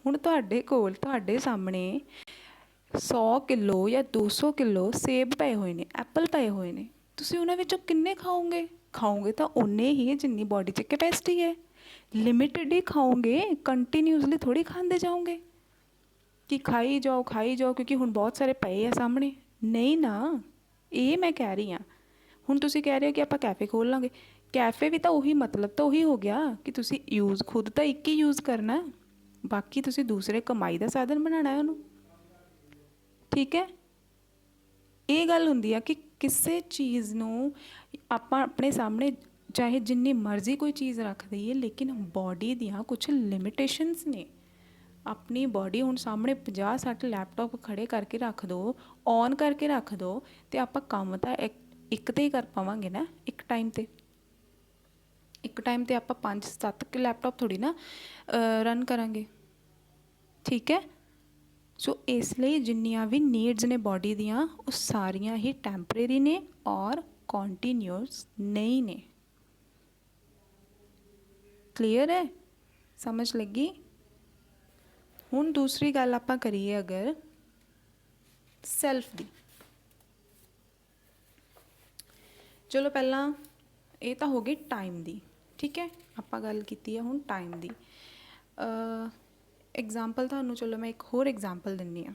ਹੁਣ ਤੁਹਾਡੇ ਕੋਲ ਤੁਹਾਡੇ ਸਾਹਮਣੇ 100 ਕਿਲੋ ਜਾਂ 200 ਕਿਲੋ ਸੇਬ ਪਏ ਹੋਏ ਨੇ, ਐਪਲ ਪਏ ਹੋਏ ਨੇ। ਤੁਸੀਂ ਉਹਨਾਂ ਵਿੱਚੋਂ ਕਿੰਨੇ ਖਾਓਗੇ? ਖਾਓਗੇ ਤਾਂ ਉਨੇ ਹੀ ਜਿੰਨੀ ਬੋਡੀ 'ਚ ਕੈਪੈਸਿਟੀ ਹੈ। ਲਿਮਿਟਡ ਹੀ ਖਾਓਗੇ, ਕੰਟੀਨਿਊਸਲੀ ਥੋੜ੍ਹੀ ਖਾਂਦੇ ਜਾਓਗੇ ਕਿ ਖਾਈ ਜਾਓ ਕਿਉਂਕਿ ਹੁਣ ਬਹੁਤ ਸਾਰੇ ਪਏ ਆ ਸਾਹਮਣੇ। ਨਹੀਂ ਨਾ, ਇਹ ਮੈਂ ਕਹਿ ਰਹੀ ਹਾਂ। ਹੁਣ ਤੁਸੀਂ ਕਹਿ ਰਹੇ ਹੋ ਕਿ ਆਪਾਂ ਕੈਫੇ ਖੋਲ੍ਹ ਲਾਂਗੇ। ਕੈਫੇ ਵੀ ਤਾਂ ਉਹੀ ਮਤਲਬ ਤਾਂ ਉਹੀ ਹੋ ਗਿਆ ਕਿ ਤੁਸੀਂ ਯੂਜ਼ ਖੁਦ ਤਾਂ ਇੱਕ ਹੀ ਯੂਜ਼ ਕਰਨਾ, ਬਾਕੀ ਤੁਸੀਂ ਦੂਸਰੇ ਕਮਾਈ ਦਾ ਸਾਧਨ ਬਣਾਉਣਾ ਉਹਨੂੰ। ਠੀਕ ਹੈ, ਇਹ ਗੱਲ ਹੁੰਦੀ ਆ ਕਿ ਕਿਸੇ ਚੀਜ਼ ਨੂੰ ਆਪਾਂ ਆਪਣੇ ਸਾਹਮਣੇ ਚਾਹੇ ਜਿੰਨੀ ਮਰਜ਼ੀ ਕੋਈ ਚੀਜ਼ ਰੱਖ ਦਈਏ, ਲੇਕਿਨ ਬੋਡੀ ਦੀਆਂ ਕੁਛ ਲਿਮਿਟੇਸ਼ਨਸ ਨੇ। ਆਪਣੀ ਬੋਡੀ ਹੁਣ ਸਾਹਮਣੇ 50-60 ਲੈਪਟਾਪ ਖੜੇ ਕਰਕੇ ਰੱਖ ਦਿਓ, ਔਨ ਕਰਕੇ ਰੱਖ ਦਿਓ, ਅਤੇ ਆਪਾਂ ਕੰਮ ਤਾਂ ਇੱਕ 'ਤੇ ਹੀ ਕਰ ਪਾਵਾਂਗੇ ਨਾ, ਇੱਕ ਟਾਈਮ 'ਤੇ। ਇੱਕ ਟਾਈਮ 'ਤੇ ਆਪਾਂ 5-7 ਲੈਪਟਾਪ ਥੋੜ੍ਹੀ ਨਾ ਰਨ ਕਰਾਂਗੇ। ਠੀਕ ਹੈ, ਸੋ ਇਸ ਲਈ ਜਿੰਨੀਆਂ ਵੀ ਨੀਡਸ ਨੇ ਬੋਡੀ ਦੀਆਂ, ਉਹ ਸਾਰੀਆਂ ਹੀ ਟੈਂਪਰੇਰੀ ਨੇ ਔਰ ਕੰਟੀਨਿਊਸ ਨਹੀਂ ਨੇ। ਕਲੀਅਰ ਹੈ? ਸਮਝ ਲੱਗੀ? ਹੁਣ ਦੂਸਰੀ ਗੱਲ ਆਪਾਂ ਕਰੀਏ ਅਗਰ ਸੈਲਫ ਦੀ। ਚਲੋ ਪਹਿਲਾਂ ਇਹ ਤਾਂ ਹੋ ਗਈ ਟਾਈਮ ਦੀ। ਠੀਕ ਹੈ, ਆਪਾਂ ਗੱਲ ਕੀਤੀ ਹੈ ਹੁਣ ਟਾਈਮ ਦੀ। ਐਗਜ਼ਾਮਪਲ ਤੁਹਾਨੂੰ, ਚਲੋ ਮੈਂ ਇੱਕ ਹੋਰ ਐਗਜ਼ਾਮਪਲ ਦਿੰਦੀ ਹਾਂ।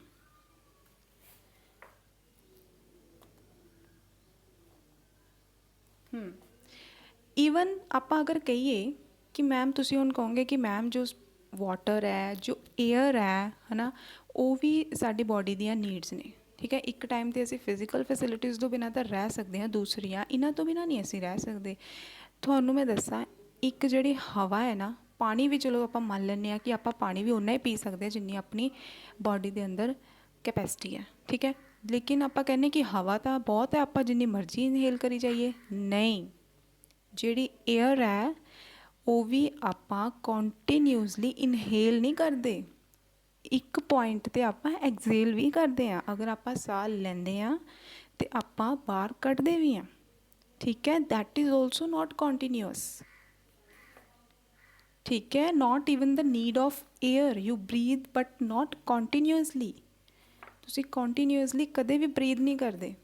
ਈਵਨ ਆਪਾਂ ਅਗਰ ਕਹੀਏ ਕਿ ਮੈਮ, ਤੁਸੀਂ ਹੁਣ ਕਹੋਗੇ ਕਿ ਮੈਮ ਜੋ ਵਾਟਰ ਹੈ, ਜੋ ਏਅਰ ਹੈ ਨਾ, ਉਹ ਵੀ ਸਾਡੀ ਬੋਡੀ ਦੀਆਂ ਨੀਡਸ ਨੇ। ਠੀਕ ਹੈ, ਇੱਕ ਟਾਈਮ 'ਤੇ ਅਸੀਂ ਫਿਜ਼ੀਕਲ ਫੈਸਿਲਿਟੀਜ਼ ਤੋਂ ਬਿਨਾਂ ਤਾਂ ਰਹਿ ਸਕਦੇ ਹਾਂ, ਦੂਸਰੀਆਂ ਇਹਨਾਂ ਤੋਂ ਬਿਨਾਂ ਨਹੀਂ ਅਸੀਂ ਰਹਿ ਸਕਦੇ। ਤੁਹਾਨੂੰ ਮੈਂ ਦੱਸਾਂ, ਇੱਕ ਜਿਹੜੀ ਹਵਾ ਹੈ ਨਾ, ਪਾਣੀ ਵੀ ਚਲੋ ਆਪਾਂ ਮੰਨ ਲੈਂਦੇ ਹਾਂ ਕਿ ਆਪਾਂ ਪਾਣੀ ਵੀ ਓਨਾ ਹੀ ਪੀ ਸਕਦੇ ਹਾਂ ਜਿੰਨੀ ਆਪਣੀ ਬੋਡੀ ਦੇ ਅੰਦਰ ਕੈਪੈਸਿਟੀ ਹੈ। ਠੀਕ ਹੈ, ਲੇਕਿਨ ਆਪਾਂ ਕਹਿੰਦੇ ਕਿ ਹਵਾ ਤਾਂ ਬਹੁਤ ਹੈ, ਆਪਾਂ ਜਿੰਨੀ ਮਰਜ਼ੀ ਇਨਹੇਲ ਕਰੀ ਜਾਈਏ। ਨਹੀਂ, ਜਿਹੜੀ ਏਅਰ ਹੈ ਉਹ ਵੀ ਆਪਾਂ ਕੰਟੀਨਿਊਸਲੀ ਇਨਹੇਲ ਨਹੀਂ ਕਰਦੇ, ਇੱਕ ਪੁਆਇੰਟ 'ਤੇ ਆਪਾਂ ਐਕਸੇਲ ਵੀ ਕਰਦੇ ਹਾਂ। ਅਗਰ ਆਪਾਂ ਸਾਹ ਲੈਂਦੇ ਹਾਂ ਅਤੇ ਆਪਾਂ ਬਾਹਰ ਕੱਢਦੇ ਵੀ ਹਾਂ। ਠੀਕ ਹੈ, that is also not continuous. ਠੀਕ ਹੈ, not even the need of air, you breathe but not continuously. ਤੁਸੀਂ ਕੰਟੀਨਿਊਸਲੀ ਕਦੇ ਵੀ ਬਰੀਥ ਨਹੀਂ ਕਰਦੇ।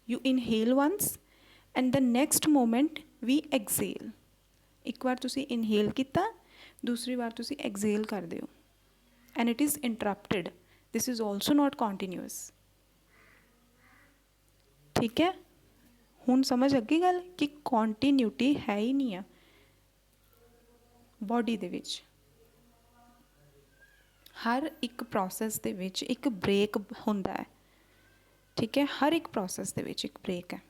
You inhale once and the next moment we exhale. ਇੱਕ ਵਾਰ ਤੁਸੀਂ ਇਨਹੇਲ ਕੀਤਾ, ਦੂਸਰੀ ਵਾਰ ਤੁਸੀਂ ਐਕਸੇਲ ਕਰਦੇ ਹੋ, and it is interrupted. This is also not continuous. ਠੀਕ ਹੈ, ਹੁਣ ਸਮਝ ਲੱਗੀ ਗੱਲ ਕਿ ਕੰਟੀਨਿਊਟੀ ਹੈ ਹੀ ਨਹੀਂ ਆ ਬੋਡੀ ਦੇ ਵਿੱਚ। ਹਰ ਇੱਕ ਪ੍ਰੋਸੈਸ ਦੇ ਵਿੱਚ ਇੱਕ ਬ੍ਰੇਕ ਹੁੰਦਾ ਹੈ। ਠੀਕ ਹੈ, ਹਰ ਇੱਕ ਪ੍ਰੋਸੈਸ ਦੇ ਵਿੱਚ ਇੱਕ ਬ੍ਰੇਕ ਹੈ।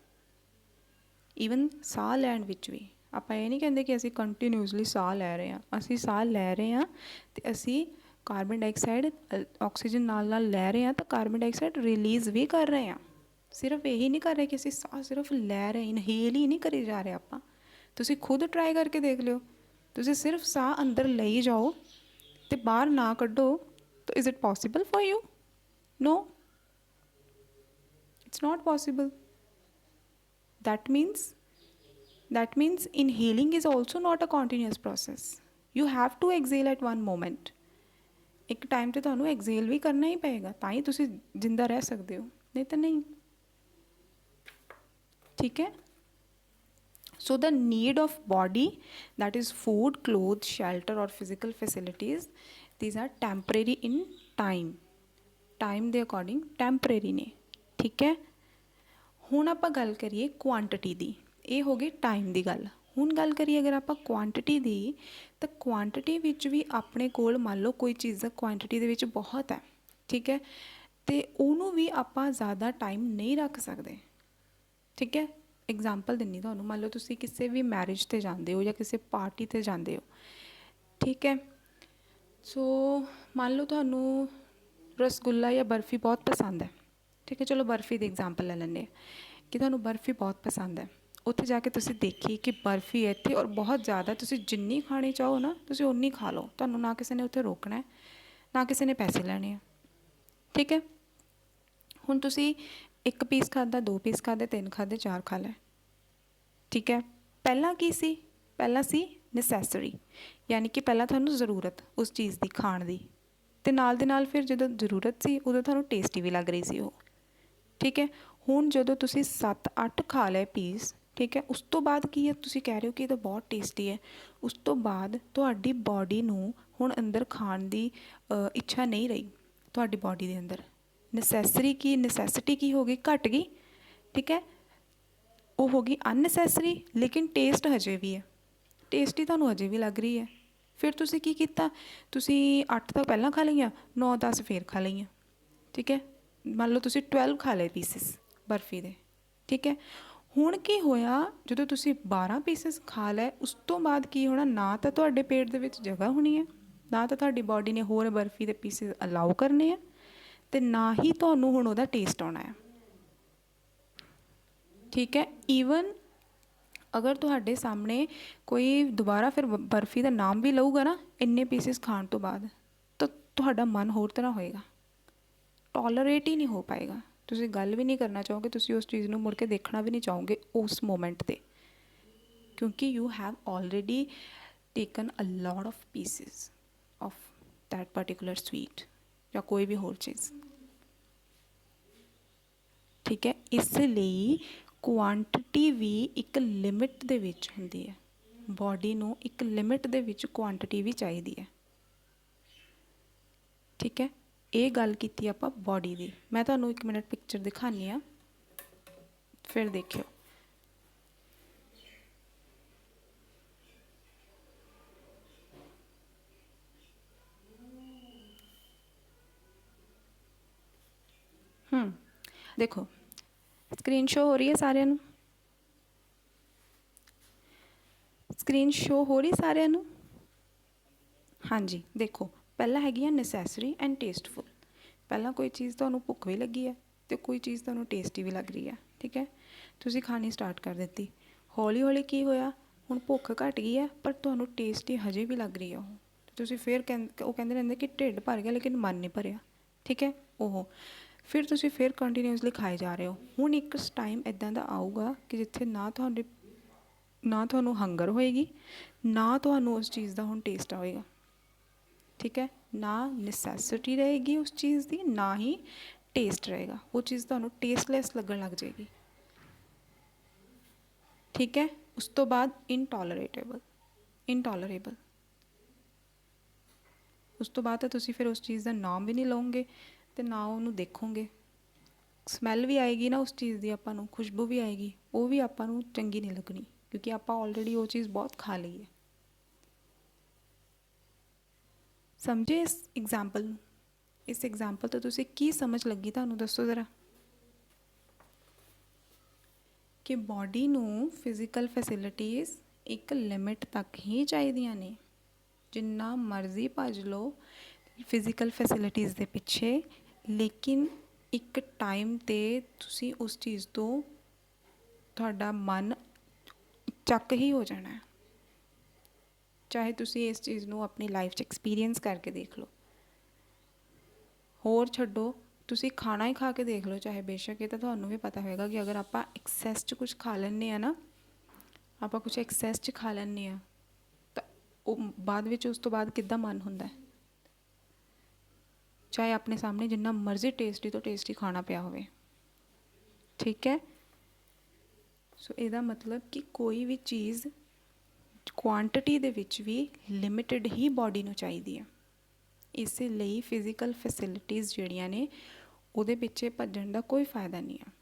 ਈਵਨ ਸਾਹ ਲੈਣ ਵਿੱਚ ਵੀ ਆਪਾਂ ਇਹ ਨਹੀਂ ਕਹਿੰਦੇ ਕਿ ਅਸੀਂ ਕੰਟੀਨਿਊਸਲੀ ਸਾਹ ਲੈ ਰਹੇ ਹਾਂ। ਅਸੀਂ ਸਾਹ ਲੈ ਰਹੇ ਹਾਂ ਅਤੇ ਅਸੀਂ ਕਾਰਬਨ ਡਾਈਆਕਸਾਈਡ ਆਕਸੀਜਨ ਨਾਲ ਨਾਲ ਲੈ ਰਹੇ ਹਾਂ, ਤਾਂ ਕਾਰਬਨ ਡਾਈਆਕਸਾਈਡ ਰਿਲੀਜ਼ ਵੀ ਕਰ ਰਹੇ ਹਾਂ। ਸਿਰਫ ਇਹੀ ਨਹੀਂ ਕਰ ਰਹੇ ਕਿ ਅਸੀਂ ਸਾਹ ਸਿਰਫ ਲੈ ਰਹੇ, ਇਨਹੇਲ ਹੀ ਨਹੀਂ ਕਰੀ ਜਾ ਰਹੇ ਆਪਾਂ। ਤੁਸੀਂ ਖੁਦ ਟਰਾਈ ਕਰਕੇ ਦੇਖ ਲਿਓ, ਤੁਸੀਂ ਸਿਰਫ ਸਾਹ ਅੰਦਰ ਲਈ ਜਾਓ ਅਤੇ ਬਾਹਰ ਨਾ ਕੱਢੋ, ਤਾਂ is it possible for you? No, it's not possible. That means inhaling is also not a continuous process. You have to exhale at one moment. ਇੱਕ ਟਾਈਮ 'ਤੇ ਤੁਹਾਨੂੰ ਐਕਸੇਲ ਵੀ ਕਰਨਾ ਹੀ ਪਏਗਾ, ਤਾਂ ਹੀ ਤੁਸੀਂ ਜਿੰਦਾ ਰਹਿ ਸਕਦੇ ਹੋ, ਨਹੀਂ ਤਾਂ ਨਹੀਂ। ਠੀਕ ਹੈ, so the need of body, that is food, clothes, shelter or physical facilities, these are temporary in time. Time ਦੇ ਅਕੋਰਡਿੰਗ ਟੈਂਪਰੇਰੀ ਨੇ। ਠੀਕ ਹੈ, ਹੁਣ ਆਪਾਂ ਗੱਲ ਕਰੀਏ ਕੁਆਂਟਿਟੀ ਦੀ। ਇਹ ਹੋ ਗਈ ਟਾਈਮ ਦੀ ਗੱਲ। ਹੁਣ ਗੱਲ ਕਰੀਏ ਅਗਰ ਆਪਾਂ ਕੁਆਂਟਿਟੀ ਦੀ, ਤਾਂ ਕੁਆਂਟਿਟੀ ਵਿੱਚ ਵੀ ਆਪਣੇ ਕੋਲ ਮੰਨ ਲਓ ਕੋਈ ਚੀਜ਼ ਦਾ ਕੁਆਂਟਿਟੀ ਦੇ ਵਿੱਚ ਬਹੁਤ ਹੈ। ਠੀਕ ਹੈ, ਅਤੇ ਉਹਨੂੰ ਵੀ ਆਪਾਂ ਜ਼ਿਆਦਾ ਟਾਈਮ ਨਹੀਂ ਰੱਖ ਸਕਦੇ। ਠੀਕ ਹੈ, ਐਗਜ਼ਾਮਪਲ ਦਿੰਦੀ ਤੁਹਾਨੂੰ, ਮੰਨ ਲਓ ਤੁਸੀਂ ਕਿਸੇ ਵੀ ਮੈਰਿਜ 'ਤੇ ਜਾਂਦੇ ਹੋ ਜਾਂ ਕਿਸੇ ਪਾਰਟੀ 'ਤੇ ਜਾਂਦੇ ਹੋ। ਠੀਕ ਹੈ, ਸੋ ਮੰਨ ਲਓ ਤੁਹਾਨੂੰ ਰਸਗੁੱਲਾ ਜਾਂ ਬਰਫੀ ਬਹੁਤ ਪਸੰਦ ਹੈ। ਠੀਕ ਹੈ, ਚਲੋ ਬਰਫੀ ਦੀ ਐਗਜ਼ਾਮਪਲ ਲੈ ਲੈਂਦੇ ਹਾਂ ਕਿ ਤੁਹਾਨੂੰ ਬਰਫੀ ਬਹੁਤ ਪਸੰਦ ਹੈ। ਉੱਥੇ ਜਾ ਕੇ ਤੁਸੀਂ ਦੇਖੀ ਕਿ ਬਰਫੀ ਹੈ ਇੱਥੇ ਔਰ ਬਹੁਤ ਜ਼ਿਆਦਾ, ਤੁਸੀਂ ਜਿੰਨੀ ਖਾਣੀ ਚਾਹੋ ਨਾ ਤੁਸੀਂ ਓਨੀ ਖਾ ਲਓ, ਤੁਹਾਨੂੰ ਨਾ ਕਿਸੇ ਨੇ ਉੱਥੇ ਰੋਕਣਾ, ਨਾ ਕਿਸੇ ਨੇ ਪੈਸੇ ਲੈਣੇ ਆ। ਠੀਕ ਹੈ, ਹੁਣ ਤੁਸੀਂ 1 ਪੀਸ ਖਾਧਾ, 2 ਪੀਸ ਖਾਧੇ, 3 ਖਾਧੇ, 4 ਖਾ ਲਏ। ਠੀਕ ਹੈ, ਪਹਿਲਾਂ ਕੀ ਸੀ? ਪਹਿਲਾਂ ਸੀ ਨੈਸੈਸਰੀ, ਯਾਨੀ ਕਿ ਪਹਿਲਾਂ ਤੁਹਾਨੂੰ ਜ਼ਰੂਰਤ ਉਸ ਚੀਜ਼ ਦੀ ਖਾਣ ਦੀ। ਤੇ ਨਾਲ ਦੇ ਨਾਲ ਫਿਰ ਜਦੋਂ ਜ਼ਰੂਰਤ ਸੀ ਉਦੋਂ ਤੁਹਾਨੂੰ ਟੇਸਟੀ ਵੀ ਲੱਗ ਰਹੀ ਸੀ ਉਹ। ਠੀਕ ਹੈ, ਹੁਣ ਜਦੋਂ ਤੁਸੀਂ 7-8 ਖਾ ਲਏ ਪੀਸ, ਠੀਕ ਹੈ, ਉਸ ਤੋਂ ਬਾਅਦ ਕੀ ਹੈ, ਤੁਸੀਂ ਕਹਿ ਰਹੇ ਹੋ ਕਿ ਇਹ ਤਾਂ ਬਹੁਤ ਟੇਸਟੀ ਹੈ, ਉਸ ਤੋਂ ਬਾਅਦ ਤੁਹਾਡੀ ਬੋਡੀ ਨੂੰ ਹੁਣ ਅੰਦਰ ਖਾਣ ਦੀ ਇੱਛਾ ਨਹੀਂ ਰਹੀ। ਤੁਹਾਡੀ ਬੋਡੀ ਦੇ ਅੰਦਰ ਨੈਸੈਸਿਟੀ ਕੀ ਹੋ ਗਈ, ਘਟ ਗਈ। ਠੀਕ ਹੈ, ਉਹ ਹੋ ਗਈ ਅਨਨੈਸੈਸਰੀ, ਲੇਕਿਨ ਟੇਸਟ ਹਜੇ ਵੀ ਹੈ, ਟੇਸਟੀ ਤੁਹਾਨੂੰ ਹਜੇ ਵੀ ਲੱਗ ਰਹੀ ਹੈ। ਫਿਰ ਤੁਸੀਂ ਕੀ ਕੀਤਾ, ਤੁਸੀਂ 8 ਤਾਂ ਪਹਿਲਾਂ ਖਾ ਲਈਆਂ, 9-10 ਫਿਰ ਖਾ ਲਈਆਂ। ਠੀਕ ਹੈ, ਮੰਨ ਲਓ ਤੁਸੀਂ 12 ਖਾ ਲਏ ਪੀਸਿਸ ਬਰਫੀ ਦੇ। ਠੀਕ ਹੈ, ਹੁਣ ਕੀ ਹੋਇਆ, ਜਦੋਂ ਤੁਸੀਂ 12 ਪੀਸਿਸ ਖਾ ਲਏ ਉਸ ਤੋਂ ਬਾਅਦ ਕੀ ਹੋਣਾ, ਨਾ ਤਾਂ ਤੁਹਾਡੇ ਪੇਟ ਦੇ ਵਿੱਚ ਜਗ੍ਹਾ ਹੋਣੀ ਹੈ, ਨਾ ਤਾਂ ਤੁਹਾਡੀ ਬੋਡੀ ਨੇ ਹੋਰ ਬਰਫੀ ਦੇ ਪੀਸਿਸ ਅਲਾਓ ਕਰਨੇ ਆ, ਅਤੇ ਨਾ ਹੀ ਤੁਹਾਨੂੰ ਹੁਣ ਉਹਦਾ ਟੇਸਟ ਆਉਣਾ ਹੈ। ਠੀਕ ਹੈ, ਈਵਨ ਅਗਰ ਤੁਹਾਡੇ ਸਾਹਮਣੇ ਕੋਈ ਦੁਬਾਰਾ ਫਿਰ ਬਰਫੀ ਦਾ ਨਾਮ ਵੀ ਲਊਗਾ ਨਾ ਇੰਨੇ ਪੀਸਿਸ ਖਾਣ ਤੋਂ ਬਾਅਦ, ਤਾਂ ਤੁਹਾਡਾ ਮਨ ਹੋਰ ਤਰ੍ਹਾਂ ਹੋਏਗਾ, ਟੋਲਰੇਟ ਹੀ ਨਹੀਂ ਹੋ ਪਾਏਗਾ। ਤੁਸੀਂ ਗੱਲ ਵੀ ਨਹੀਂ ਕਰਨਾ ਚਾਹੋਗੇ, ਤੁਸੀਂ ਉਸ ਚੀਜ਼ ਨੂੰ ਮੁੜ ਕੇ ਦੇਖਣਾ ਵੀ ਨਹੀਂ ਚਾਹੋਗੇ ਉਸ ਮੋਮੈਂਟ 'ਤੇ, ਕਿਉਂਕਿ you have already taken a lot of pieces of that particular sweet ਜਾਂ ਕੋਈ ਵੀ ਹੋਰ ਚੀਜ਼। ਠੀਕ ਹੈ, ਇਸ ਲਈ ਕੁਆਂਟਿਟੀ ਵੀ ਇੱਕ ਲਿਮਿਟ ਦੇ ਵਿੱਚ ਹੁੰਦੀ ਹੈ। ਬੋਡੀ ਨੂੰ ਇੱਕ ਲਿਮਿਟ ਦੇ ਵਿੱਚ ਕੁਆਂਟਿਟੀ ਵੀ ਚਾਹੀਦੀ ਹੈ। ਠੀਕ ਹੈ, ਇਹ ਗੱਲ ਕੀਤੀ ਆਪਾਂ ਬੋਡੀ ਦੀ। ਮੈਂ ਤੁਹਾਨੂੰ 1 ਮਿੰਟ ਪਿਕਚਰ ਦਿਖਾਉਂਦੀ ਹਾਂ, ਫਿਰ ਦੇਖਿਓ। ਦੇਖੋ, ਸਕਰੀਨ ਸ਼ੋ ਹੋ ਰਹੀ ਹੈ ਸਾਰਿਆਂ ਨੂੰ? ਸਕਰੀਨ ਸ਼ੋ ਹੋ ਰਹੀ ਸਾਰਿਆਂ ਨੂੰ? ਹਾਂਜੀ, ਦੇਖੋ, ਪਹਿਲਾਂ ਹੈਗੀ ਆ ਨੈਸੈਸਰੀ ਐਂਡ ਟੇਸਟਫੁਲ। ਪਹਿਲਾਂ ਕੋਈ ਚੀਜ਼ ਤੁਹਾਨੂੰ ਭੁੱਖ ਵੀ ਲੱਗੀ ਹੈ ਅਤੇ ਕੋਈ ਚੀਜ਼ ਤੁਹਾਨੂੰ ਟੇਸਟੀ ਵੀ ਲੱਗ ਰਹੀ ਹੈ। ਠੀਕ ਹੈ, ਤੁਸੀਂ ਖਾਣੀ ਸਟਾਰਟ ਕਰ ਦਿੱਤੀ, ਹੌਲੀ ਹੌਲੀ ਕੀ ਹੋਇਆ, ਹੁਣ ਭੁੱਖ ਘੱਟ ਗਈ ਹੈ ਪਰ ਤੁਹਾਨੂੰ ਟੇਸਟੀ ਹਜੇ ਵੀ ਲੱਗ ਰਹੀ ਹੈ ਉਹ। ਤੁਸੀਂ ਫਿਰ ਉਹ ਕਹਿੰਦੇ ਰਹਿੰਦੇ ਕਿ ਢਿੱਡ ਭਰ ਗਿਆ ਲੇਕਿਨ ਮਨ ਨਹੀਂ ਭਰਿਆ। ਠੀਕ ਹੈ, ਉਹ ਫਿਰ ਤੁਸੀਂ ਫਿਰ ਕੰਟੀਨਿਊਸਲੀ ਖਾਏ ਜਾ ਰਹੇ ਹੋ। ਹੁਣ ਇੱਕ ਟਾਈਮ ਇੱਦਾਂ ਦਾ ਆਊਗਾ ਕਿ ਜਿੱਥੇ ਨਾ ਤੁਹਾਨੂੰ ਹੰਗਰ ਹੋਏਗੀ, ਨਾ ਤੁਹਾਨੂੰ ਉਸ ਚੀਜ਼ ਦਾ ਹੁਣ ਟੇਸਟ ਆਵੇਗਾ। ਠੀਕ ਹੈ, ਨਾ ਨੈਸੈਸਿਟੀ ਰਹੇਗੀ ਉਸ ਚੀਜ਼ ਦੀ, ਨਾ ਹੀ ਟੇਸਟ ਰਹੇਗਾ। ਉਹ ਚੀਜ਼ ਤੁਹਾਨੂੰ ਟੇਸਟਲੈਸ ਲੱਗਣ ਲੱਗ ਜਾਏਗੀ। ਠੀਕ ਹੈ, ਉਸ ਤੋਂ ਬਾਅਦ ਇਨਟੋਲਰੇਬਲ। ਉਸ ਤੋਂ ਬਾਅਦ ਤਾਂ ਤੁਸੀਂ ਫਿਰ ਉਸ ਚੀਜ਼ ਦਾ ਨਾਮ ਵੀ ਨਹੀਂ ਲਓਗੇ ਅਤੇ ਨਾ ਉਹਨੂੰ ਦੇਖੋਗੇ। ਸਮੈਲ ਵੀ ਆਏਗੀ ਨਾ ਉਸ ਚੀਜ਼ ਦੀ, ਆਪਾਂ ਨੂੰ ਖੁਸ਼ਬੂ ਵੀ ਆਏਗੀ, ਉਹ ਵੀ ਆਪਾਂ ਨੂੰ ਚੰਗੀ ਨਹੀਂ ਲੱਗਣੀ, ਕਿਉਂਕਿ ਆਪਾਂ ਆਲਰੇਡੀ ਉਹ ਚੀਜ਼ ਬਹੁਤ ਖਾ ਲਈ ਹੈ। ਸਮਝੇ ਇਸ ਐਗਜ਼ਾਮਪਲ ਨੂੰ? ਇਸ ਐਗਜ਼ਾਮਪਲ ਤੋਂ ਤੁਸੀਂ ਕੀ ਸਮਝ ਲੱਗੀ ਤੁਹਾਨੂੰ, ਦੱਸੋ ਜ਼ਰਾ? ਕਿ ਬੋਡੀ ਨੂੰ ਫਿਜ਼ੀਕਲ ਫੈਸਿਲਿਟੀਜ਼ ਇੱਕ ਲਿਮਿਟ ਤੱਕ ਹੀ ਚਾਹੀਦੀਆਂ ਨੇ। ਜਿੰਨਾ ਮਰਜ਼ੀ ਭੱਜ ਲਓ ਫਿਜ਼ੀਕਲ ਫੈਸਿਲਿਟੀਜ਼ ਦੇ ਪਿੱਛੇ, ਲੇਕਿਨ ਇੱਕ ਟਾਈਮ 'ਤੇ ਤੁਸੀਂ ਉਸ ਚੀਜ਼ ਤੋਂ ਤੁਹਾਡਾ ਮਨ ਚੱਕ ਹੀ ਹੋ ਜਾਣਾ। ਚਾਹੇ ਤੁਸੀਂ ਇਸ ਚੀਜ਼ ਨੂੰ ਆਪਣੀ ਲਾਈਫ 'ਚ ਐਕਸਪੀਰੀਅੰਸ ਕਰਕੇ ਦੇਖ ਲਓ। ਹੋਰ ਛੱਡੋ, ਤੁਸੀਂ ਖਾਣਾ ਹੀ ਖਾ ਕੇ ਦੇਖ ਲਓ, ਚਾਹੇ ਬੇਸ਼ੱਕ ਇਹ ਤਾਂ ਤੁਹਾਨੂੰ ਵੀ ਪਤਾ ਹੋਏਗਾ ਕਿ ਅਗਰ ਆਪਾਂ ਐਕਸੈਸ 'ਚ ਕੁਛ ਖਾ ਲੈਂਦੇ ਹਾਂ ਨਾ, ਆਪਾਂ ਕੁਛ ਐਕਸੈਸ 'ਚ ਖਾ ਲੈਂਦੇ ਹਾਂ ਤਾਂ ਉਹ ਬਾਅਦ ਵਿੱਚ ਉਸ ਤੋਂ ਬਾਅਦ ਕਿੱਦਾਂ ਮਨ ਹੁੰਦਾ, ਚਾਹੇ ਆਪਣੇ ਸਾਹਮਣੇ ਜਿੰਨਾ ਮਰਜ਼ੀ ਟੇਸਟੀ ਤੋਂ ਟੇਸਟੀ ਖਾਣਾ ਪਿਆ ਹੋਵੇ। ਠੀਕ ਹੈ, ਸੋ ਇਹਦਾ ਮਤਲਬ ਕਿ ਕੋਈ ਵੀ ਚੀਜ਼ ਕੁਆਂਟਿਟੀ ਦੇ ਵਿੱਚ ਵੀ ਲਿਮਿਟਿਡ ਹੀ ਬੋਡੀ ਨੂੰ ਚਾਹੀਦੀ ਹੈ। ਇਸ ਲਈ ਫਿਜ਼ੀਕਲ ਫੈਸਿਲਿਟੀਜ਼ ਜਿਹੜੀਆਂ ਨੇ ਉਹਦੇ ਪਿੱਛੇ ਭੱਜਣ ਦਾ ਕੋਈ ਫਾਇਦਾ ਨਹੀਂ ਹੈ।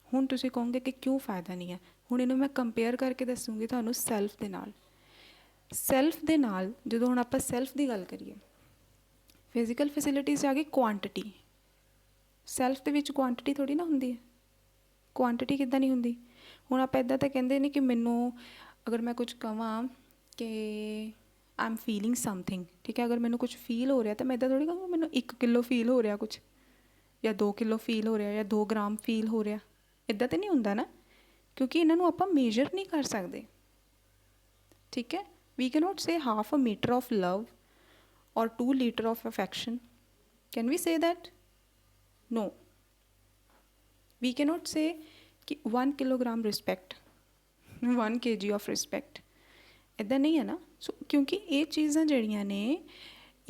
ਹੁਣ ਤੁਸੀਂ ਕਹੋਗੇ ਕਿ ਕਿਉਂ ਫਾਇਦਾ ਨਹੀਂ ਹੈ? ਹੁਣ ਇਹਨੂੰ ਮੈਂ ਕੰਪੇਅਰ ਕਰਕੇ ਦੱਸੂੰਗੀ ਤੁਹਾਨੂੰ ਸੈਲਫ ਦੇ ਨਾਲ। ਸੈਲਫ ਦੇ ਨਾਲ ਜਦੋਂ ਹੁਣ ਆਪਾਂ ਸੈਲਫ ਦੀ ਗੱਲ ਕਰੀਏ, ਫਿਜ਼ੀਕਲ ਫੈਸਿਲਿਟੀਜ਼ 'ਚ ਆ ਗਈ ਕੁਆਂਟਿਟੀ। ਸੈਲਫ ਦੇ ਵਿੱਚ ਕੁਆਂਟਿਟੀ ਥੋੜ੍ਹੀ ਨਾ ਹੁੰਦੀ ਹੈ। ਕੁਆਂਟਿਟੀ ਕਿੱਦਾਂ ਨਹੀਂ ਹੁੰਦੀ? ਹੁਣ ਆਪਾਂ ਇੱਦਾਂ ਤਾਂ ਕਹਿੰਦੇ ਨਹੀਂ ਕਿ ਮੈਨੂੰ ਅਗਰ ਮੈਂ ਕੁਝ ਕਹਾਂ ਕਿ ਆਈ ਐਮ ਫੀਲਿੰਗ ਸਮਥਿੰਗ, ਠੀਕ ਹੈ, ਅਗਰ ਮੈਨੂੰ ਕੁਛ ਫੀਲ ਹੋ ਰਿਹਾ ਤਾਂ ਮੈਂ ਇੱਦਾਂ ਥੋੜ੍ਹੀ ਕਹਾਂਗੀ ਮੈਨੂੰ 1 ਕਿਲੋ ਫੀਲ ਹੋ ਰਿਹਾ ਕੁਛ, ਜਾਂ 2 ਕਿਲੋ ਫੀਲ ਹੋ ਰਿਹਾ, ਜਾਂ 2 ਗ੍ਰਾਮ ਫੀਲ ਹੋ ਰਿਹਾ। ਇੱਦਾਂ ਤਾਂ ਨਹੀਂ ਹੁੰਦਾ ਨਾ, ਕਿਉਂਕਿ ਇਹਨਾਂ ਨੂੰ ਆਪਾਂ ਮੇਜਰ ਨਹੀਂ ਕਰ ਸਕਦੇ। ਠੀਕ ਹੈ, we can not say 1/2 metre of love or 2 liters of affection. Can we say that? No. We cannot say 1 kilogram respect, 1 kg of respect. ਇੱਦਾਂ ਨਹੀਂ ਹੈ ਨਾ। ਸੋ ਕਿਉਂਕਿ ਇਹ ਚੀਜ਼ਾਂ ਜਿਹੜੀਆਂ ਨੇ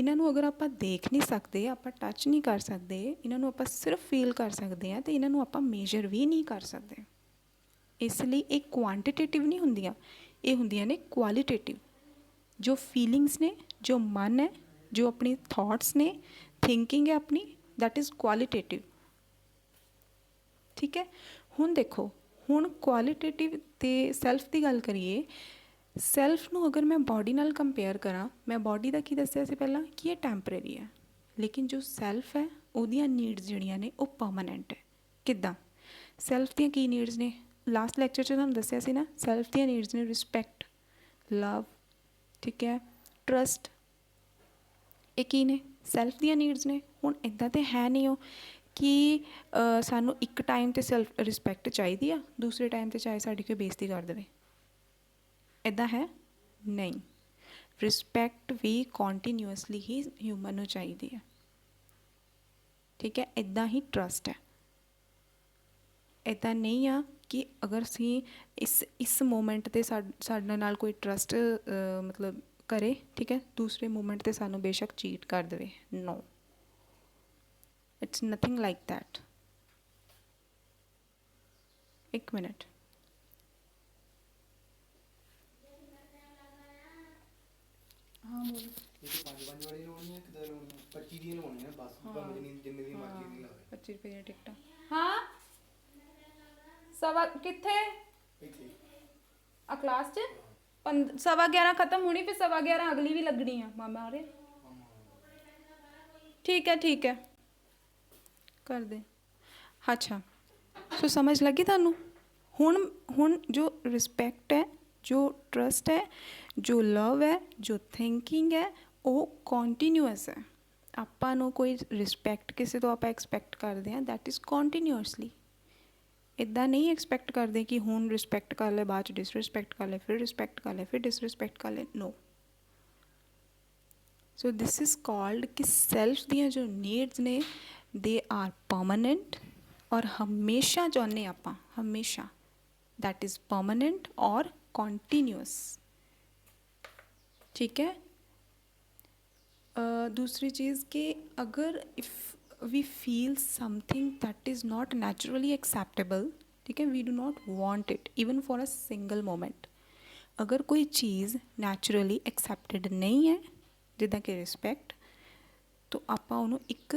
ਇਹਨਾਂ ਨੂੰ ਅਗਰ ਆਪਾਂ ਦੇਖ ਨਹੀਂ ਸਕਦੇ, ਆਪਾਂ ਟੱਚ ਨਹੀਂ ਕਰ ਸਕਦੇ, ਇਹਨਾਂ ਨੂੰ ਆਪਾਂ ਸਿਰਫ ਫੀਲ ਕਰ ਸਕਦੇ ਹਾਂ, ਤੇ ਇਹਨਾਂ ਨੂੰ ਆਪਾਂ ਮੇਜਰ ਵੀ ਨਹੀਂ ਕਰ ਸਕਦੇ। ਇਸ ਲਈ ਇਹ ਕੁਆਂਟੀਟੇਟਿਵ ਨਹੀਂ ਹੁੰਦੀਆਂ, ਇਹ ਹੁੰਦੀਆਂ ਨੇ ਕੁਆਲੀਟੇਟਿਵ। ਜੋ ਫੀਲਿੰਗਸ ਨੇ, ਜੋ ਮਨ ਹੈ, ਜੋ ਆਪਣੀ ਥਾਟਸ ਨੇ, ਥਿੰਕਿੰਗ ਹੈ ਆਪਣੀ, ਦੈਟ ਇਜ਼ ਕੁਆਲੀਟੇਟਿਵ। ਠੀਕ ਹੈ। ਹੁਣ ਦੇਖੋ, ਹੁਣ ਕੁਆਲੀਟੇਟਿਵ ਅਤੇ ਸੈਲਫ ਦੀ ਗੱਲ ਕਰੀਏ। ਸੈਲਫ ਨੂੰ ਅਗਰ ਮੈਂ ਬੋਡੀ ਨਾਲ ਕੰਪੇਅਰ ਕਰਾਂ, ਮੈਂ ਬੋਡੀ ਦਾ ਕੀ ਦੱਸਿਆ ਸੀ ਪਹਿਲਾਂ ਕਿ ਇਹ ਟੈਂਪਰੇਰੀ ਹੈ, ਲੇਕਿਨ ਜੋ ਸੈਲਫ ਹੈ ਉਹਦੀਆਂ ਨੀਡਸ ਜਿਹੜੀਆਂ ਨੇ ਉਹ ਪਰਮਾਨੈਂਟ ਹੈ। ਕਿੱਦਾਂ? ਸੈਲਫ ਦੀਆਂ ਕੀ ਨੀਡਸ ਨੇ? ਲਾਸਟ ਲੈਕਚਰ 'ਚ ਤੁਹਾਨੂੰ ਦੱਸਿਆ ਸੀ ਨਾ, ਸੈਲਫ ਦੀਆਂ ਨੀਡਸ ਨੇ ਰਿਸਪੈਕਟ, ਲਵ, ਠੀਕ ਹੈ, ਟਰਸਟ। ਇਹ ਕੀ ਨੇ? ਸੈਲਫ ਦੀਆਂ ਨੀਡਸ ਨੇ। ਹੁਣ ਇੱਦਾਂ ਤਾਂ ਹੈ ਨਹੀਂ ਉਹ ਕਿ ਸਾਨੂੰ ਇੱਕ ਟਾਈਮ 'ਤੇ ਸੈਲਫ ਰਿਸਪੈਕਟ ਚਾਹੀਦੀ ਆ, ਦੂਸਰੇ ਟਾਈਮ 'ਤੇ ਚਾਹੇ ਸਾਡੀ ਕੋਈ ਬੇਇੱਜ਼ਤੀ ਕਰ ਦੇਵੇ। ਇੱਦਾਂ ਹੈ ਨਹੀਂ। ਰਿਸਪੈਕਟ ਵੀ ਕੰਟੀਨਿਊਅਸਲੀ ਹੀ ਹਿਊਮਨ ਨੂੰ ਚਾਹੀਦੀ ਹੈ। ਠੀਕ ਹੈ। ਇੱਦਾਂ ਹੀ ਟਰਸਟ ਹੈ। ਇੱਦਾਂ ਨਹੀਂ ਆ ਕਿ ਅਗਰ ਅਸੀਂ ਇਸ ਮੂਮੈਂਟ 'ਤੇ ਸਾਡੇ ਨਾਲ ਕੋਈ ਟਰਸਟ ਮਤਲਬ ਕਰੇ, ਠੀਕ ਹੈ, ਦੂਸਰੇ ਮੂਮੈਂਟ 'ਤੇ ਸਾਨੂੰ ਬੇਸ਼ੱਕ ਚੀਟ ਕਰ ਦੇਵੇ। ਨੋ, ਇਟਸ ਨਥਿੰਗ ਲਾਈਕ ਦੈਟ। ਇੱਕ ਮਿੰਟ। हाँ बोल। ये तो 5 वाली लोनी है, किधर लोनी है? 25 दी लोनी है बस। हाँ, भाਵੇਂ ਜਿੰਨੇ ਦੀ ਮਰਜ਼ੀ ਦੀ ਲਾਵੇ। 25 ਰੁਪਏ ਦੀਆਂ ਟਿਕਟਾਂ। ਹਾਂ ਸਵਾ ਕਿੱਥੇ? ਇੱਥੇ ਆ ਕਲਾਸ 'ਚ 11:15 ਖਤਮ ਹੋਣੀ, ਫਿਰ 11:15 ਅਗਲੀ ਵੀ ਲੱਗਣੀ ਆ। ਮਾਮਾ ਆ ਰਿਹਾ? ਠੀਕ ਹੈ, ਠੀਕ ਹੈ, ਕਰ ਦੇ। ਅੱਛਾ, ਸੋ ਸਮਝ ਲੱਗੀ ਤੁਹਾਨੂੰ? ਹੁਣ ਜੋ ਰਿਸਪੈਕਟ ਹੈ, ਜੋ ਟਰਸਟ ਹੈ, ਜੋ ਲਵ ਹੈ, ਜੋ ਥਿੰਕਿੰਗ ਹੈ, ਉਹ ਕੰਟੀਨਿਊਅਸ ਹੈ। ਆਪਾਂ ਨੂੰ ਕੋਈ ਰਿਸਪੈਕਟ ਕਿਸੇ ਤੋਂ ਆਪਾਂ ਐਕਸਪੈਕਟ ਕਰਦੇ ਹਾਂ, ਦੈਟ ਇਜ਼ ਕੰਟੀਨਿਊਅਸਲੀ। ਇੱਦਾਂ ਨਹੀਂ ਐਕਸਪੈਕਟ ਕਰਦੇ ਕਿ ਹੁਣ ਰਿਸਪੈਕਟ ਕਰ ਲੈ, ਬਾਅਦ 'ਚ ਡਿਸਰਿਸਪੈਕਟ ਕਰ ਲੈ, ਫਿਰ ਰਿਸਪੈਕਟ ਕਰ ਲੈ, ਫਿਰ ਡਿਸਰਿਸਪੈਕਟ ਕਰ ਲੈ। ਨੋ। ਸੋ ਦਿਸ ਇਜ਼ ਕਾਲਡ ਕਿ ਸੈਲਫ ਦੀਆਂ ਜੋ ਨੀਡਸ ਨੇ ਦੇ ਆਰ ਪਰਮਾਨੈਂਟ, ਔਰ ਹਮੇਸ਼ਾ ਚਾਹੁੰਦੇ ਆਪਾਂ, ਹਮੇਸ਼ਾ, दैट इज़ परमानेंट और कॉन्टीन्यूअस। ठीक है। दूसरी चीज़ कि अगर if we feel something that is not naturally acceptable, ठीक है, we do not want it even for a single moment. अगर कोई चीज़ नैचुरली एक्सेप्टेड नहीं है, जिद्दां कि रिस्पैक्ट, तो आपां उहनूं एक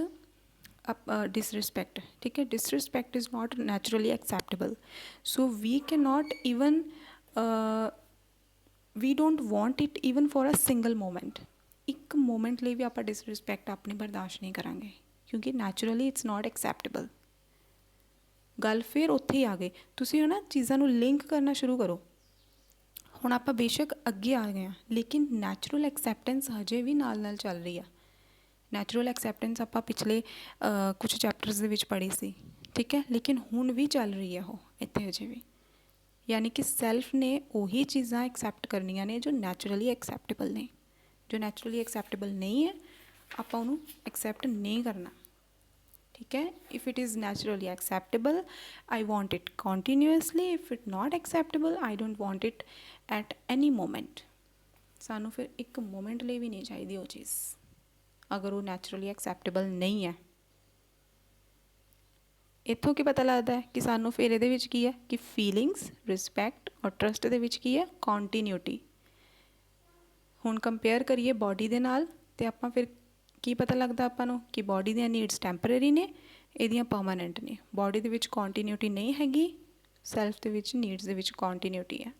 डिसरिस्पैक्ट, ठीक है, disrespect is not naturally acceptable, so we can not even we don't want it even for a single moment. एक मोमेंट लिए भी आप डिसरिस्पैक्ट अपनी बर्दाश्त नहीं करांगे, क्योंकि नैचुरली इट्स नॉट एक्सेप्टेबल। गल फिर उत्थे ही आ गई, तुसीं है ना चीज़ां नूं लिंक करना शुरू करो। हुण आपां बेशक अगे आ गए, लेकिन नैचुरल एक्सैप्टेंस हजे भी नाल नाल चल रही है। नैचुरल एक्सैप्टेंस आपां पिछले कुछ चैप्टर्स दे विच पढ़ी सी, ठीक है, लेकिन हुण भी चल रही है वो इत्थे हजे भी। यानी कि सैल्फ ने उही चीज़ां एक्सैप्ट करनियां ने जो नैचुरली एक्सैप्टेबल ने। जो नैचुरली एक्सैप्टेबल नहीं है, आपां उहनूं एक्सैप्ट नहीं करना, ठीक है। If it is naturally acceptable, I want it continuously. If it not acceptable, I don't want it at any moment. सानू फिर एक मोमेंट लिए भी नहीं चाहिए वो चीज़, अगर वो नैचुरली एक्सैप्टेबल नहीं है। इत्थों की पता लगता है कि सानू फिर इहदे विच की है कि फीलिंग्स, रिस्पैक्ट और ट्रस्ट दे विच की है कॉन्टीन्यूटी। हुण कंपेयर करिए बॉडी दे नाल, ते आपां फिर की पता लगता आपां नूं कि बॉडी दी नीड्स टैंपरेरी ने, इहदियां परमानेंट ने। बॉडी दे विच कॉन्टीन्यूटी नहीं हैगी, self they which needs they which continuity है।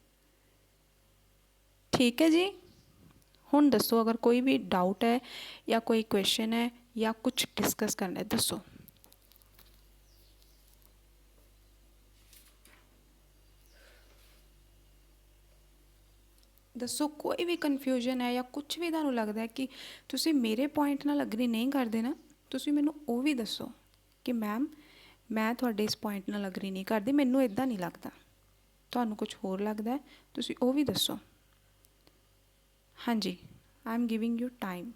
ठीक है जी। हुण दसो, अगर कोई भी डाउट है या कोई क्वेश्चन है या कुछ डिस्कस करना है, दसो। दसो कोई भी कन्फ्यूजन है या कुछ भी तुहानूं लगदा है कि तुसी मेरे पॉइंट नाल अग्री नहीं करदे ना, तुसी मैनूं वो भी दसो कि मैम मैं तुहाडे इस पॉइंट नाल अग्री नहीं करदी, मैनूं इदां नहीं लगदा, तुहानूं कुछ होर लगदा है, तुसी वो भी दसो। हाँ जी, I am giving you time.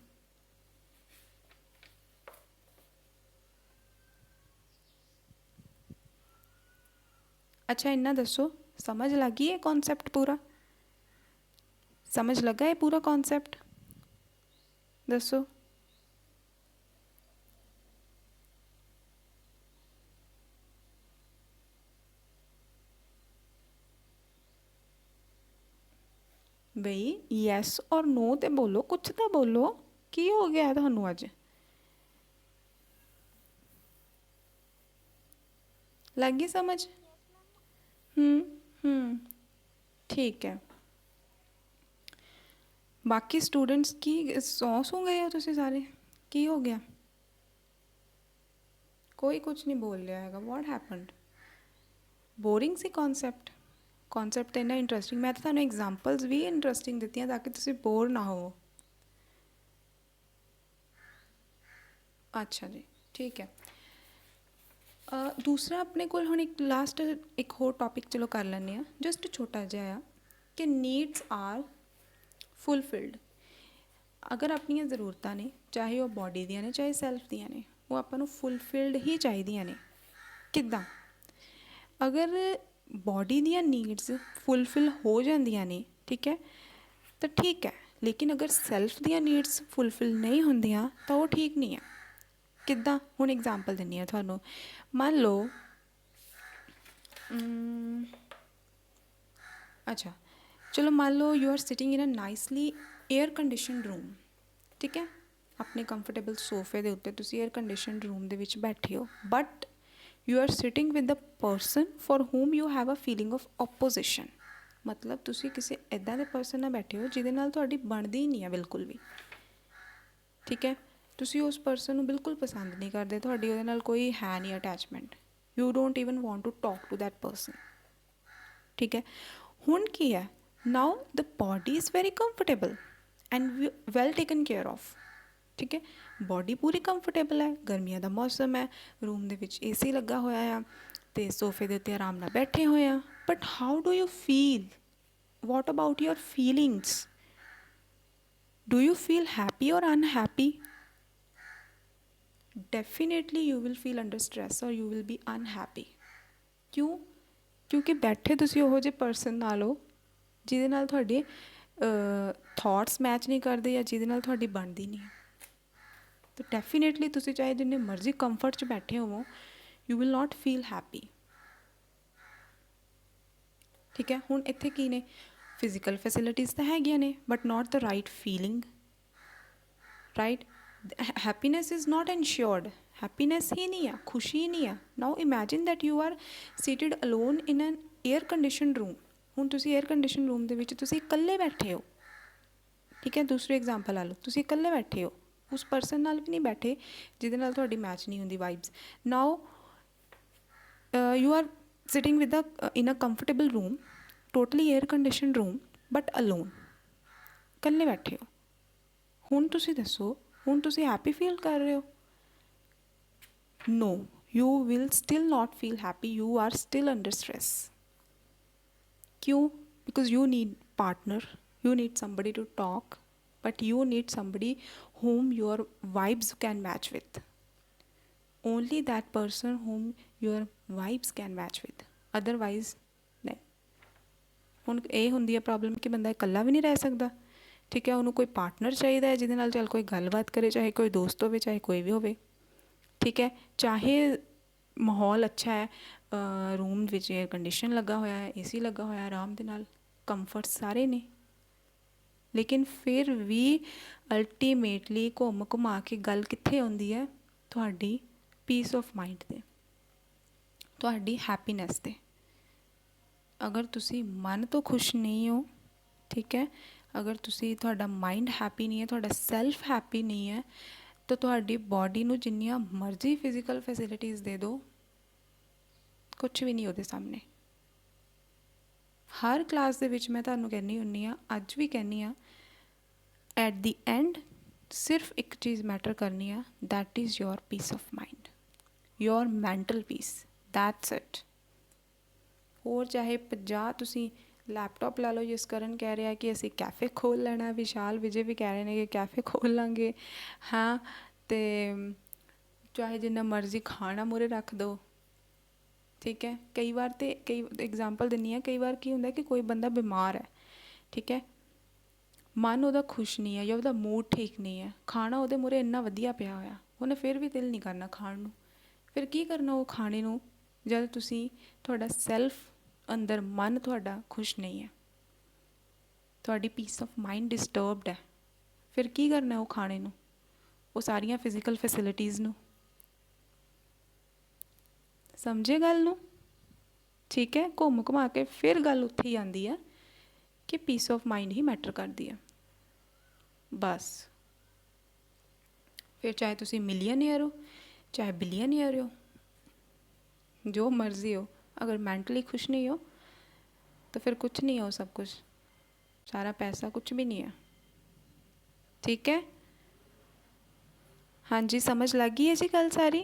अच्छा, इन्ना दसो, समझ लगी है कॉन्सैप्ट पूरा? समझ लगा है पूरा कॉन्सैप्ट? दसो। ਬਈ ਯੈਸ ਔਰ ਨੋ ਤੇ ਬੋਲੋ, ਕੁਛ ਤਾਂ ਬੋਲੋ। ਕੀ ਹੋ ਗਿਆ ਤੁਹਾਨੂੰ ਅੱਜ? ਲੱਗ ਗਈ ਸਮਝ? ਹੂੰ ਠੀਕ ਹੈ। ਬਾਕੀ ਸਟੂਡੈਂਟਸ ਕੀ ਸੌਂ ਗਏ ਹੋ ਤੁਸੀਂ ਸਾਰੇ? ਕੀ ਹੋ ਗਿਆ? ਕੋਈ ਕੁਝ ਨਹੀਂ ਬੋਲ ਰਿਹਾ ਹੈਗਾ। What happened? Boring C concept? Concept ਤਾਂ ਇੰਨਾ ਇੰਟਰਸਟਿੰਗ, ਮੈਂ ਤਾਂ ਤੁਹਾਨੂੰ ਐਗਜ਼ਾਮਪਲਸ ਵੀ ਇੰਟਰਸਟਿੰਗ ਦਿੱਤੀਆਂ ਤਾਂ ਕਿ ਤੁਸੀਂ ਬੋਰ ਨਾ ਹੋਵੋ। ਅੱਛਾ ਜੀ, ਠੀਕ ਹੈ। ਦੂਸਰਾ ਆਪਣੇ ਕੋਲ ਹੁਣ ਇੱਕ ਹੋਰ ਟੌਪਿਕ ਚਲੋ ਕਰ ਲੈਂਦੇ ਹਾਂ, ਜਸਟ ਛੋਟਾ ਜਿਹਾ ਆ ਕਿ ਨੀਡਸ ਆਰ ਫੁੱਲਫਿਲਡ। ਅਗਰ ਆਪਣੀਆਂ ਜ਼ਰੂਰਤਾਂ ਨੇ, ਚਾਹੇ ਉਹ ਬੋਡੀ ਦੀਆਂ ਨੇ ਚਾਹੇ ਸੈਲਫ ਦੀਆਂ ਨੇ, ਉਹ ਆਪਾਂ ਨੂੰ ਫੁੱਲਫਿਲਡ ਹੀ ਚਾਹੀਦੀਆਂ ਨੇ। ਕਿੱਦਾਂ? ਅਗਰ ਬੋਡੀ ਦੀਆਂ ਨੀਡਸ ਫੁੱਲਫਿਲ ਹੋ ਜਾਂਦੀਆਂ ਨੇ, ਠੀਕ ਹੈ, ਤਾਂ ਠੀਕ ਹੈ। ਲੇਕਿਨ ਅਗਰ ਸੈਲਫ ਦੀਆਂ ਨੀਡਸ ਫੁੱਲਫਿਲ ਨਹੀਂ ਹੁੰਦੀਆਂ ਤਾਂ ਉਹ ਠੀਕ ਨਹੀਂ ਹੈ। ਕਿੱਦਾਂ? ਹੁਣ ਐਗਜ਼ਾਮਪਲ ਦਿੰਦੀ ਹਾਂ ਤੁਹਾਨੂੰ। ਮੰਨ ਲਓ ਅੱਛਾ ਚਲੋ ਮੰਨ ਲਓ you are sitting in a nicely air condition room, ਠੀਕ ਹੈ। ਆਪਣੇ ਕੰਫਰਟੇਬਲ ਸੋਫੇ ਦੇ ਉੱਤੇ ਤੁਸੀਂ ਏਅਰ ਕੰਡੀਸ਼ਨ ਰੂਮ ਦੇ ਵਿੱਚ ਬੈਠੇ ਹੋ, but you are sitting with the person for whom you have a feeling of opposition. ਮਤਲਬ ਤੁਸੀਂ ਕਿਸੇ ਇੱਦਾਂ ਦੇ ਪਰਸਨ ਨਾਲ ਬੈਠੇ ਹੋ ਜਿਹਦੇ ਨਾਲ ਤੁਹਾਡੀ ਬਣਦੀ ਹੀ ਨਹੀਂ ਹੈ ਬਿਲਕੁਲ ਵੀ, ਠੀਕ ਹੈ। ਤੁਸੀਂ ਉਸ ਪਰਸਨ ਨੂੰ ਬਿਲਕੁਲ ਪਸੰਦ ਨਹੀਂ ਕਰਦੇ, ਤੁਹਾਡੀ ਉਹਦੇ ਨਾਲ ਕੋਈ ਹੈ ਨਹੀਂ attachment. You don't even want to talk to that person, ਠੀਕ ਹੈ। ਹੁਣ ਕੀ ਹੈ, now the body is very comfortable and well taken care of, ਠੀਕ ਹੈ। ਬੋਡੀ ਪੂਰੀ ਕੰਫਰਟੇਬਲ ਹੈ, ਗਰਮੀਆਂ ਦਾ ਮੌਸਮ ਹੈ, ਰੂਮ ਦੇ ਵਿੱਚ AC ਲੱਗਾ ਹੋਇਆ ਆ ਅਤੇ ਸੋਫੇ ਦੇ ਉੱਤੇ ਆਰਾਮ ਨਾਲ ਬੈਠੇ ਹੋਏ ਆ। But how do you feel? What about your feelings? Do you feel happy or unhappy? Definitely you will feel under stress or you will be unhappy. ਕਿਉਂ? ਕਿਉਂਕਿ ਬੈਠੇ ਤੁਸੀਂ ਉਹੋ ਜਿਹੇ ਪਰਸਨ ਨਾਲ ਹੋ ਜਿਹਦੇ ਨਾਲ ਤੁਹਾਡੇ ਥੋਟਸ ਮੈਚ ਨਹੀਂ ਕਰਦੇ ਜਾਂ ਜਿਹਦੇ ਨਾਲ ਤੁਹਾਡੀ ਬਣਦੀ ਨਹੀਂ। ਤਾਂ ਡੈਫੀਨੇਟਲੀ ਤੁਸੀਂ ਚਾਹੇ ਜਿੰਨੇ ਮਰਜ਼ੀ ਕੰਫਰਟ 'ਚ ਬੈਠੇ ਹੋਵੋ, you will not feel happy, ਠੀਕ ਹੈ। ਹੁਣ ਇੱਥੇ ਕੀ ਨੇ? ਫਿਜ਼ੀਕਲ ਫੈਸਿਲਿਟੀਜ਼ ਤਾਂ ਹੈਗੀਆਂ ਨੇ but not the right feeling, right. Happiness is not insured. Happiness ਹੀ ਨਹੀਂ ਆ, ਖੁਸ਼ੀ ਹੀ ਨਹੀਂ ਆ। Now imagine that you are seated alone in an air condition room. ਹੁਣ ਤੁਸੀਂ ਏਅਰ ਕੰਡੀਸ਼ਨ ਰੂਮ ਦੇ ਵਿੱਚ ਤੁਸੀਂ ਇਕੱਲੇ ਬੈਠੇ ਹੋ, ਠੀਕ ਹੈ। ਦੂਸਰੀ ਐਗਜ਼ਾਮਪਲ ਲਾ ਲਓ, ਤੁਸੀਂ ਇਕੱਲੇ ਬੈਠੇ ਹੋ, ਉਸ ਪਰਸਨ ਨਾਲ ਵੀ ਨਹੀਂ ਬੈਠੇ ਜਿਹਦੇ ਨਾਲ ਤੁਹਾਡੀ ਮੈਚ ਨਹੀਂ ਹੁੰਦੀ vibes. Now you are sitting with in a comfortable room, totally air condition room, but alone, ਇਕੱਲੇ ਬੈਠੇ ਹੋ। ਹੁਣ ਤੁਸੀਂ ਦੱਸੋ, ਹੁਣ ਤੁਸੀਂ ਹੈਪੀ ਫੀਲ ਕਰ ਰਹੇ ਹੋ? No, you will still not feel happy, you are still under stress. ਕਿਉਂ? Because you need partner, you need somebody to talk, but you need somebody whom your vibes can match with. Only that person whom your vibes can match with, otherwise नहीं। ਹੁਣ ਇਹ ਹੁੰਦੀ ਹੈ problem ਕਿ ਬੰਦਾ ਇਕੱਲਾ ਵੀ ਨਹੀਂ ਰਹਿ ਸਕਦਾ, ਠੀਕ ਹੈ। ਉਹਨੂੰ ਕੋਈ ਪਾਰਟਨਰ ਚਾਹੀਦਾ ਹੈ ਜਿਹਦੇ ਨਾਲ ਚੱਲ ਕੋਈ ਗੱਲਬਾਤ ਕਰੇ, ਚਾਹੇ ਕੋਈ ਦੋਸਤ ਹੋਵੇ ਚਾਹੇ ਕੋਈ ਵੀ ਹੋਵੇ, ਠੀਕ ਹੈ। ਚਾਹੇ ਮਾਹੌਲ ਅੱਛਾ ਹੈ, ਰੂਮ ਵਿੱਚ ਏਅਰ ਕੰਡੀਸ਼ਨ ਲੱਗਾ ਹੋਇਆ ਹੈ, AC ਲੱਗਾ ਹੋਇਆ, ਆਰਾਮ ਦੇ ਨਾਲ ਕੰਫਰਟਸ ਸਾਰੇ ਨੇ, ਲੇਕਿਨ ਫਿਰ ਵੀ ਅਲਟੀਮੇਟਲੀ ਘੁੰਮ ਘੁਮਾ ਕੇ ਗੱਲ ਕਿੱਥੇ ਆਉਂਦੀ ਹੈ? ਤੁਹਾਡੀ ਪੀਸ ਆਫ ਮਾਈਂਡ 'ਤੇ, ਤੁਹਾਡੀ ਹੈਪੀਨੈਸ 'ਤੇ। ਅਗਰ ਤੁਸੀਂ ਮਨ ਤੋਂ ਖੁਸ਼ ਨਹੀਂ ਹੋ, ਠੀਕ ਹੈ, ਅਗਰ ਤੁਹਾਡਾ ਮਾਈਂਡ ਹੈਪੀ ਨਹੀਂ ਹੈ, ਤੁਹਾਡਾ ਸੈਲਫ ਹੈਪੀ ਨਹੀਂ ਹੈ, ਤਾਂ ਤੁਹਾਡੀ ਬੋਡੀ ਨੂੰ ਜਿੰਨੀਆਂ ਮਰਜ਼ੀ ਫਿਜ਼ੀਕਲ ਫੈਸਿਲਿਟੀਜ਼ ਦੇ ਦਿਓ, ਕੁਛ ਵੀ ਨਹੀਂ ਉਹਦੇ ਸਾਹਮਣੇ। ਹਰ ਕਲਾਸ ਦੇ ਵਿੱਚ ਮੈਂ ਤੁਹਾਨੂੰ ਕਹਿੰਦੀ ਹੁੰਦੀ ਹਾਂ, ਅੱਜ ਵੀ ਕਹਿੰਦੀ ਹਾਂ, ਐਟ ਦੀ ਐਂਡ ਸਿਰਫ ਇੱਕ ਚੀਜ਼ ਮੈਟਰ ਕਰਨੀ ਆ, that is your piece of mind, your mental piece, that's it. ਹੋਰ ਚਾਹੇ 50 ਤੁਸੀਂ ਲੈਪਟਾਪ ਲਾ ਲਓ, ਜਿਸ ਕਰਨ ਕਹਿ ਰਿਹਾ ਕਿ ਅਸੀਂ ਕੈਫੇ ਖੋਲ੍ਹ ਲੈਣਾ, ਵਿਸ਼ਾਲ ਵਿਜੇ ਵੀ ਕਹਿ ਰਹੇ ਨੇ ਕਿ ਕੈਫੇ ਖੋਲ੍ਹ ਲਾਂਗੇ, ਹਾਂ। ਅਤੇ ਚਾਹੇ ਜਿੰਨਾ ਮਰਜ਼ੀ ਖਾਣਾ ਮੂਹਰੇ ਰੱਖ ਦਿਓ, ਠੀਕ ਹੈ। ਕਈ ਵਾਰ ਤਾਂ ਐਗਜ਼ਾਮਪਲ ਦਿੰਦੀ ਹਾਂ, ਕਈ ਵਾਰ ਕੀ ਹੁੰਦਾ ਕਿ ਕੋਈ ਬੰਦਾ ਬਿਮਾਰ ਹੈ, ਠੀਕ ਹੈ, ਮਨ ਉਹਦਾ ਖੁਸ਼ ਨਹੀਂ ਹੈ ਜਾਂ ਉਹਦਾ ਮੂਡ ਠੀਕ ਨਹੀਂ ਹੈ, ਖਾਣਾ ਉਹਦੇ ਮੂਹਰੇ ਇੰਨਾ ਵਧੀਆ ਪਿਆ ਹੋਇਆ, ਉਹਨੇ ਫਿਰ ਵੀ ਦਿਲ ਨਹੀਂ ਕਰਨਾ ਖਾਣ ਨੂੰ। ਫਿਰ ਕੀ ਕਰਨਾ ਉਹ ਖਾਣੇ ਨੂੰ, ਜਦ ਤੁਹਾਡਾ ਸੈਲਫ ਅੰਦਰ ਮਨ ਤੁਹਾਡਾ ਖੁਸ਼ ਨਹੀਂ ਹੈ। ਤੁਹਾਡੀ ਪੀਸ ਆਫ ਮਾਈਂਡ ਡਿਸਟਰਬਡ ਹੈ, ਫਿਰ ਕੀ ਕਰਨਾ ਉਹ ਖਾਣੇ ਨੂੰ, ਉਹ ਸਾਰੀਆਂ ਫਿਜ਼ੀਕਲ ਫੈਸਿਲਿਟੀਜ਼ ਨੂੰ। ਸਮਝੇ ਗੱਲ ਨੂੰ? ਠੀਕ ਹੈ, ਘੁੰਮ ਘੁਮਾ ਕੇ ਫਿਰ ਗੱਲ ਉੱਥੇ ਹੀ ਆਉਂਦੀ ਹੈ ਕਿ piece of mind he matter ਕਰਦੀ ਹੈ। ਬਸ ਫਿਰ ਚਾਹੇ ਤੁਸੀਂ ਮਿਲੀਅਨਏਅਰ ਹੋ, ਚਾਹੇ ਬਿਲੀਅਨਏਅਰ ਹੋ, ਜੋ ਮਰਜ਼ੀ ਹੋ, अगर मेंटली खुश नहीं हो तो फिर कुछ नहीं हो, सब कुछ, सारा पैसा कुछ भी नहीं है। ठीक है? हाँ जी, समझ लग गई है जी गल सारी?